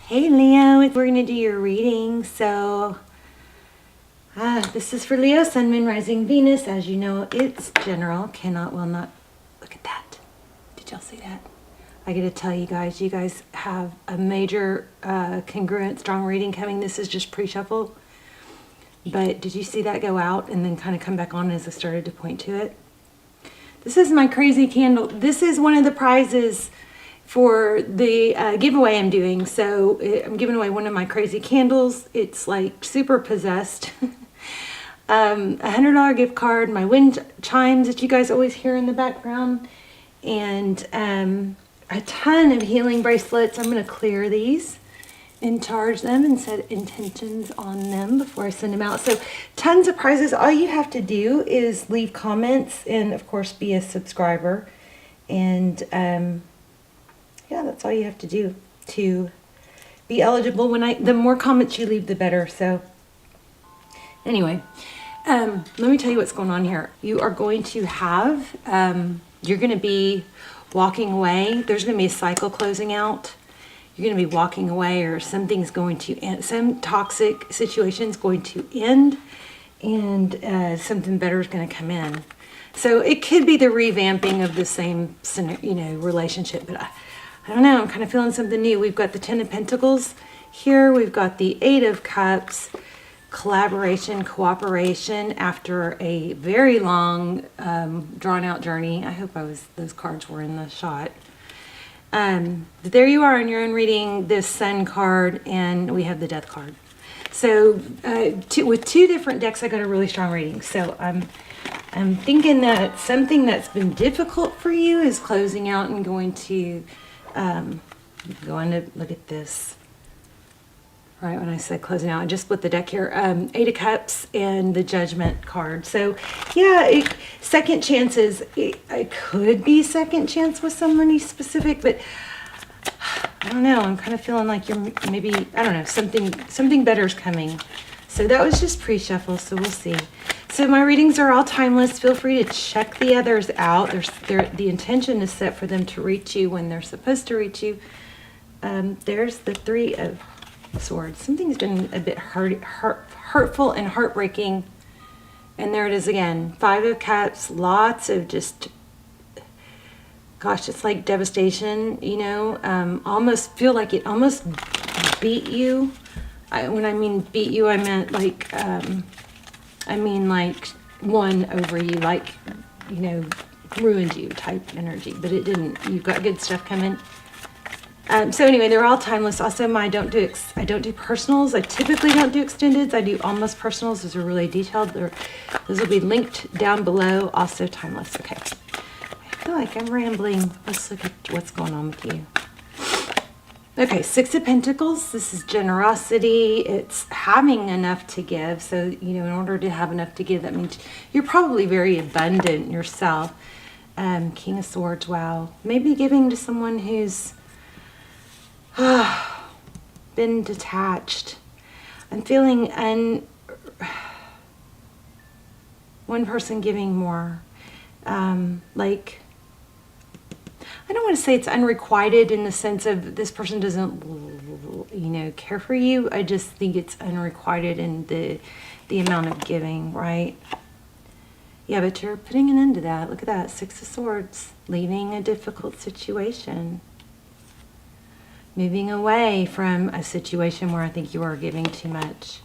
Hey Leo, we're going to do your reading. So this is for Leo, Sun, Moon, Rising, Venus. As you know, it's general. Cannot, will not. Look at that. Did y'all see that? I got to tell you guys have a major congruent, strong reading coming. This is just pre-shuffle. But did you see that go out and then kind of come back on as I started to point to it? This is my crazy candle. This is one of the prizes for the giveaway I'm doing. So I'm giving away one of my crazy candles. It's like super possessed. $100 gift card, my wind chimes that you guys always hear in the background, and a ton of healing bracelets. I'm going to clear these and charge them and set intentions on them before I send them out. So tons of prizes. All you have to do is leave comments and of course be a subscriber. And yeah, that's all you have to do to be eligible. The more comments you leave, the better. So anyway, let me tell you what's going on here. You are going to have, you're going to be walking away. There's going to be a cycle closing out. You're going to be walking away, or something's going to end. Some toxic situation's going to end, and something better is going to come in. So it could be the revamping of the same, relationship, but I don't know. I'm kind of feeling something new. We've got the 10 of Pentacles here. We've got the 8 of Cups. Collaboration, cooperation after a very long, drawn-out journey. I hope those cards were in the shot. There you are in your own reading, this Sun card, and we have the Death card. So with two different decks, I got a really strong reading. So I'm thinking that something that's been difficult for you is closing out and going to look at this. Right, when I said closing out, I just split the deck here. 8 of Cups and the Judgment card. So, yeah, second chances. It could be second chance with somebody specific, but I don't know. I'm kind of feeling like you're maybe, I don't know, something better is coming. So that was just pre-shuffle, so we'll see. So my readings are all timeless. Feel free to check the others out. The intention is set for them to reach you when they're supposed to reach you. There's the 3 of Swords. Something's been a bit hurtful and heartbreaking, and there it is again. 5 of Cups. Lots of just, gosh, it's like devastation. Almost feel like it almost beat you. When I mean beat you, I meant like won over you, like ruined you type energy. But it didn't. You've got good stuff coming. So anyway, they're all timeless. Also, I don't do personals. I typically don't do extendeds. I do almost personals. Those are really detailed. Those will be linked down below. Also timeless. Okay. I feel like I'm rambling. Let's look at what's going on with you. Okay, 6 of Pentacles. This is generosity. It's having enough to give. So, in order to have enough to give, that means you're probably very abundant yourself. King of Swords. Wow. Maybe giving to someone who's been detached. I'm feeling one person giving more. Like, I don't want to say it's unrequited in the sense of this person doesn't, care for you. I just think it's unrequited in the amount of giving, right? Yeah, but you're putting an end to that. Look at that, 6 of Swords, leaving a difficult situation. Moving away from a situation where I think you are giving too much.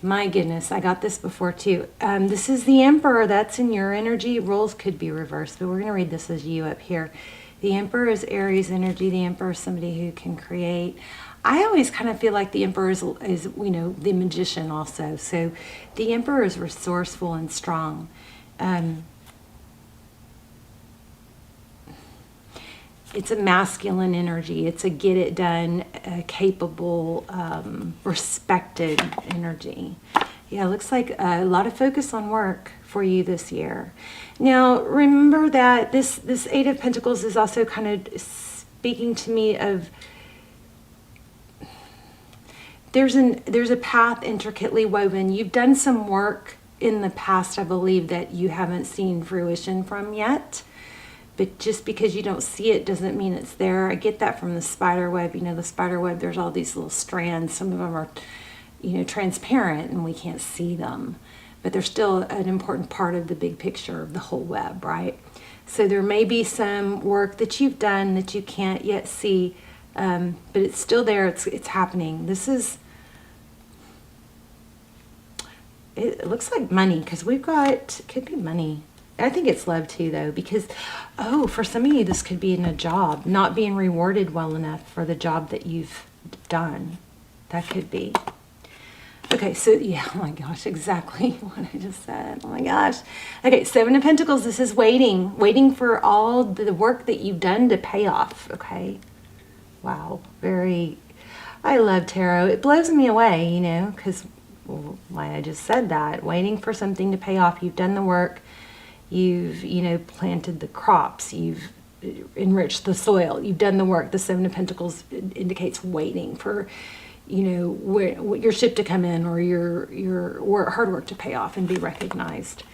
My goodness, I got this before too. This is the Emperor. That's in your energy. Roles could be reversed, but we're going to read this as you up here. The Emperor is Aries energy. The Emperor is somebody who can create. I always kind of feel like the Emperor is the magician also. So the Emperor is resourceful and strong. It's a masculine energy. It's a get it done, capable, respected energy. Yeah, it looks like a lot of focus on work for you this year. Now, remember that this 8 of Pentacles is also kind of speaking to me of there's a path intricately woven. You've done some work in the past, I believe, that you haven't seen fruition from yet. but just because you don't see it doesn't mean it's there. I get that from the spider web. You know, the spider web, there's all these little strands. Some of them are, you know, transparent and we can't see them, but they're still an important part of the big picture of the whole web, right? So there may be some work that you've done that you can't yet see, but it's still there. It's happening. This is, it looks like money, because we've got, it could be money. I think it's love too, though, because, oh, for some of you, this could be in a job, not being rewarded well enough for the job that you've done. That could be. Okay, so yeah, oh my gosh, exactly what I just said. Oh my gosh. Okay, Seven of Pentacles, this is waiting for all the work that you've done to pay off, okay? Wow, very, I love tarot. It blows me away, you know, because, well, why I just said that. Waiting for something to pay off. You've done the work. You've, you know, planted the crops. You've enriched the soil. You've done the work. The Seven of Pentacles indicates waiting for, you know, your ship to come in, or your hard work to pay off and be recognized.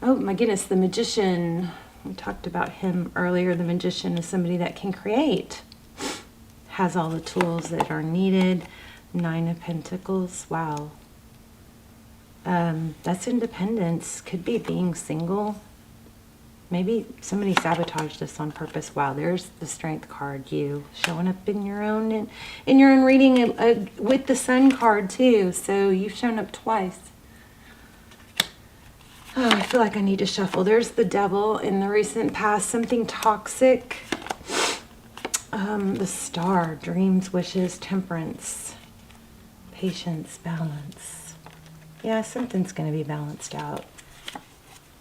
Oh my goodness, the Magician. We talked about him earlier. The Magician is somebody that can create. Has all the tools that are needed. Nine of Pentacles. Wow. That's independence. Could be being single. Maybe somebody sabotaged this on purpose. Wow, there's the Strength card. You showing up in your own reading with the Sun card too. So you've shown up twice. Oh, I feel like I need to shuffle. There's the Devil in the recent past. Something toxic. The Star. Dreams, wishes, temperance, patience, balance. Yeah, something's going to be balanced out.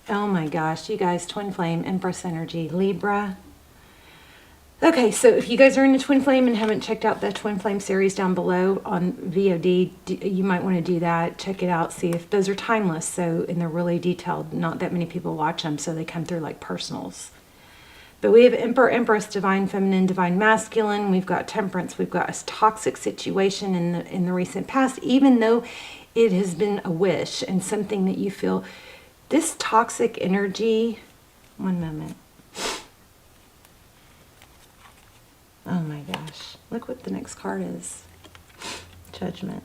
Oh my gosh, you guys, Twin Flame, Empress energy, Libra. Okay, so if you guys are into Twin Flame and haven't checked out the Twin Flame series down below on VOD, you might want to do that. Check it out, see if those are timeless. So, and they're really detailed. Not that many people watch them, so they come through like personals. But we have Emperor, Empress, Divine Feminine, Divine Masculine. We've got Temperance. We've got a toxic situation in the recent past, even though it has been a wish and something that you feel, this toxic energy. One moment. Oh my gosh. Look what the next card is. Judgment.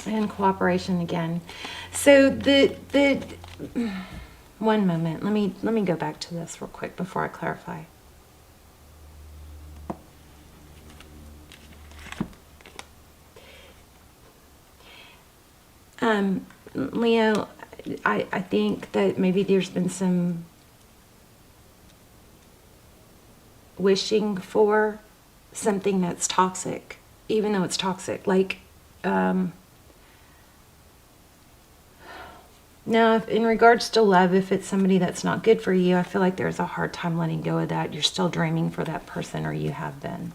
And cooperation again. So the one moment. Let me go back to this real quick before I clarify. Leo, I think that maybe there's been some wishing for something that's toxic, even though it's toxic. Like, now, if, in regards to love, if it's somebody that's not good for you, I feel like there's a hard time letting go of that. You're still dreaming for that person, or you have been.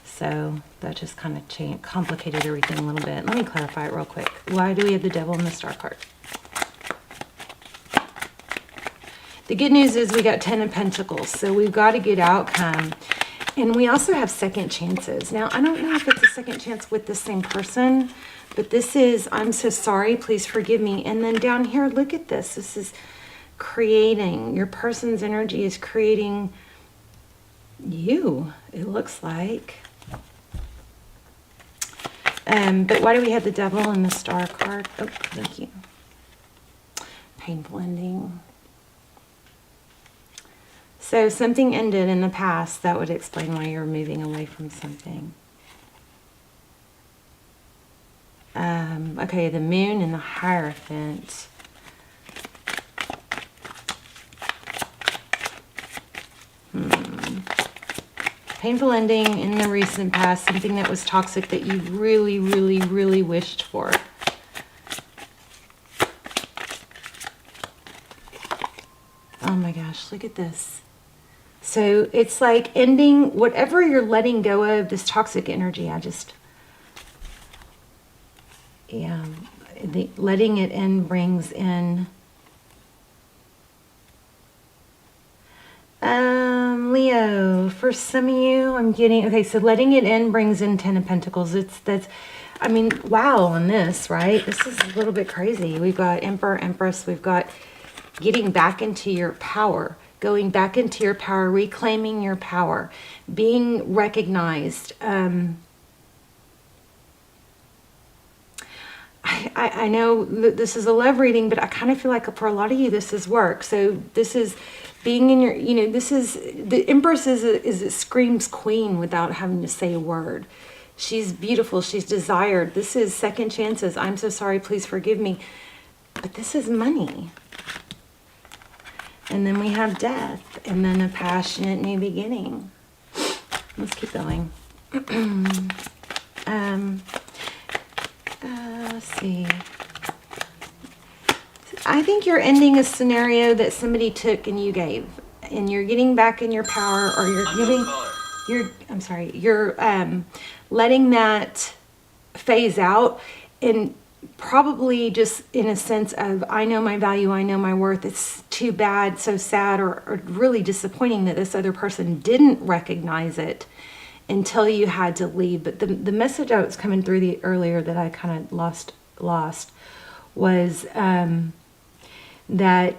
So that just kind of complicated everything a little bit. Let me clarify it real quick. Why do we have the Devil and the Star card? The good news is we got 10 of Pentacles, so we've got a good outcome. And we also have second chances. Now, I don't know if it's a second chance with the same person, but this is, I'm so sorry, please forgive me. And then down here, look at this. This is creating, your person's energy is creating you, it looks like. But why do we have the Devil and the Star card? Oh, thank you. Painful ending. So something ended in the past. That would explain why you're moving away from something. Okay, the Moon and the Hierophant. Painful ending in the recent past. Something that was toxic that you really, really, really wished for. Oh my gosh, look at this. So it's like ending whatever you're letting go of, this toxic energy. Yeah, letting it in brings in Leo. For some of you, I'm getting, okay, so letting it in brings in 10 of Pentacles. I mean, wow, on this, right? This is a little bit crazy. We've got Emperor, Empress. We've got getting back into your power. going back into your power, reclaiming your power, being recognized. I know that this is a love reading, but I kind of feel like for a lot of you, this is work. So this is being in your, you know, this is, the Empress it screams queen without having to say a word. She's beautiful. She's desired. This is second chances. I'm so sorry. Please forgive me. But this is money. And then we have death. And then a passionate new beginning. Let's keep going. Let's see. I think you're ending a scenario that somebody took and you gave. And you're getting back in your power, or you're giving... You're letting that phase out, and probably just in a sense of, I know my value, I know my worth. It's too bad, so sad, or really disappointing that this other person didn't recognize it until you had to leave. But the message that was coming through earlier that I kind of lost was that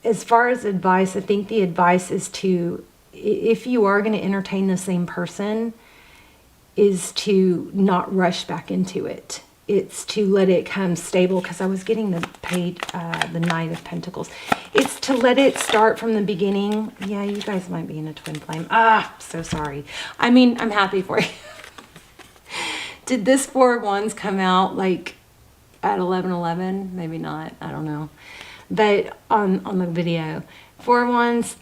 as far as advice, I think the advice is to, if you are going to entertain the same person, is to not rush back into it. It's to let it come stable, because I was getting the Knight of Pentacles. It's to let it start from the beginning. Yeah, you guys might be in a twin flame. So sorry. I mean, I'm happy for you. Did this Four of Wands come out like at 11:11? Maybe not. I don't know. But on the video, Four of Wands...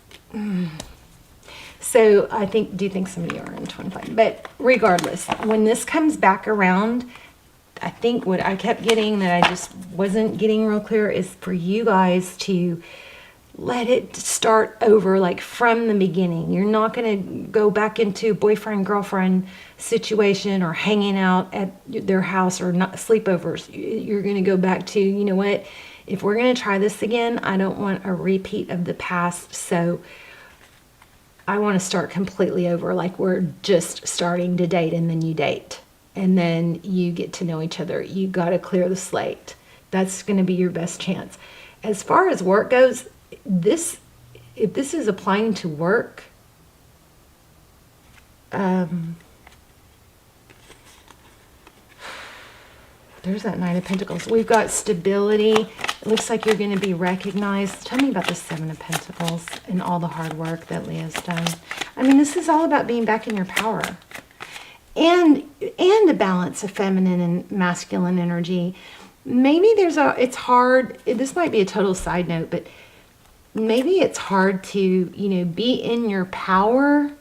So I do you think some of you are in twin flame. But regardless, when this comes back around, I think what I kept getting that I just wasn't getting real clear is for you guys to let it start over, like from the beginning. You're not going to go back into boyfriend, girlfriend situation or hanging out at their house or not sleepovers. You're going to go back to, you know what, if we're going to try this again, I don't want a repeat of the past. So I want to start completely over, like we're just starting to date, and then you date. And then you get to know each other. You got to clear the slate. That's going to be your best chance. As far as work goes, if this is applying to work, there's that Knight of Pentacles. We've got stability. It looks like you're going to be recognized. Tell me about the Seven of Pentacles and all the hard work that Leah's done. I mean, this is all about being back in your power. And a balance of feminine and masculine energy. Maybe it's hard. This might be a total side note, but maybe it's hard to, you know, be in your power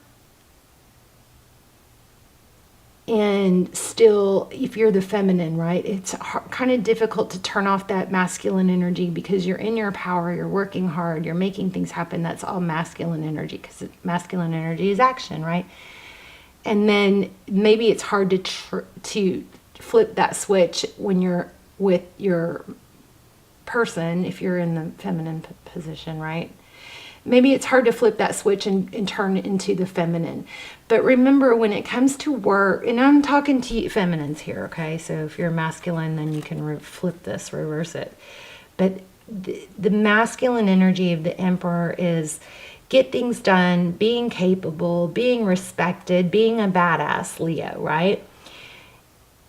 and still, if you're the feminine, right, it's kind of difficult to turn off that masculine energy because you're in your power, you're working hard, you're making things happen. That's all masculine energy, because masculine energy is action, right? And then maybe it's hard to flip that switch when you're with your person, if you're in the feminine position, right? Maybe it's hard to flip that switch and turn into the feminine. But remember, when it comes to work, and I'm talking to you feminines here, okay? So if you're masculine, then you can flip this, reverse it. But the masculine energy of the Emperor is get things done, being capable, being respected, being a badass Leo, right?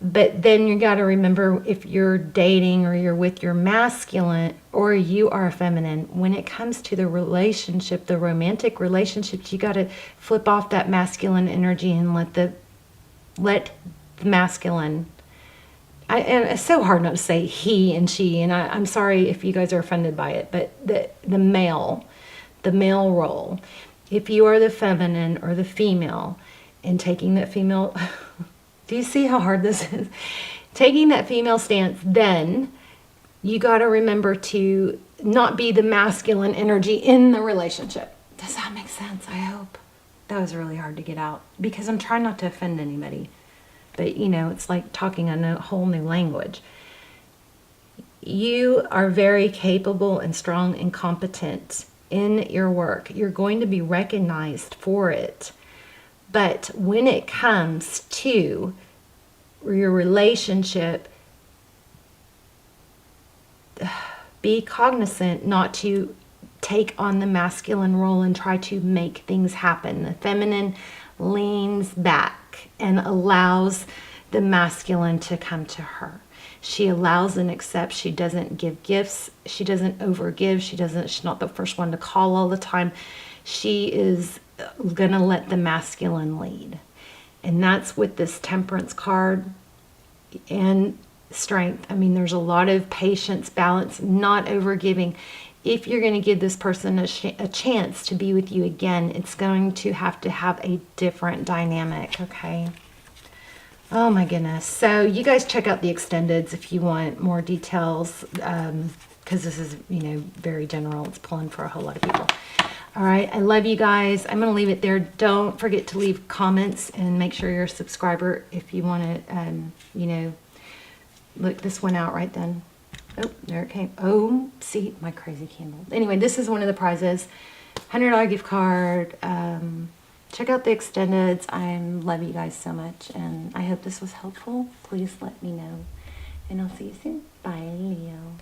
But then you got to remember, if you're dating or you're with your masculine or you are feminine, when it comes to the relationship, the romantic relationships, you got to flip off that masculine energy and let the masculine. And it's so hard not to say he and she, and I'm sorry if you guys are offended by it, but the male role, if you are the feminine or the female, and taking that female. Do you see how hard this is? Taking that female stance, then you got to remember to not be the masculine energy in the relationship. Does that make sense? I hope. That was really hard to get out because I'm trying not to offend anybody. But, you know, it's like talking a whole new language. You are very capable and strong and competent in your work. You're going to be recognized for it. But when it comes to your relationship, be cognizant not to take on the masculine role and try to make things happen. The feminine leans back and allows the masculine to come to her. She allows and accepts. She doesn't give gifts. She doesn't overgive. She's not the first one to call all the time. She is going to let the masculine lead. And that's with this Temperance card and Strength. I mean, there's a lot of patience, balance, not overgiving. If you're going to give this person a chance to be with you again, it's going to have a different dynamic, okay? Oh my goodness. So you guys check out the extendeds if you want more details, because this is, you know, very general. It's pulling for a whole lot of people. All right. I love you guys. I'm going to leave it there. Don't forget to leave comments and make sure you're a subscriber if you want to, you know, look this one out right then. Oh, there it came. Oh, see, my crazy candle. Anyway, this is one of the prizes. $100 gift card. Check out the extendeds. I love you guys so much, and I hope this was helpful. Please let me know, and I'll see you soon. Bye, Leo.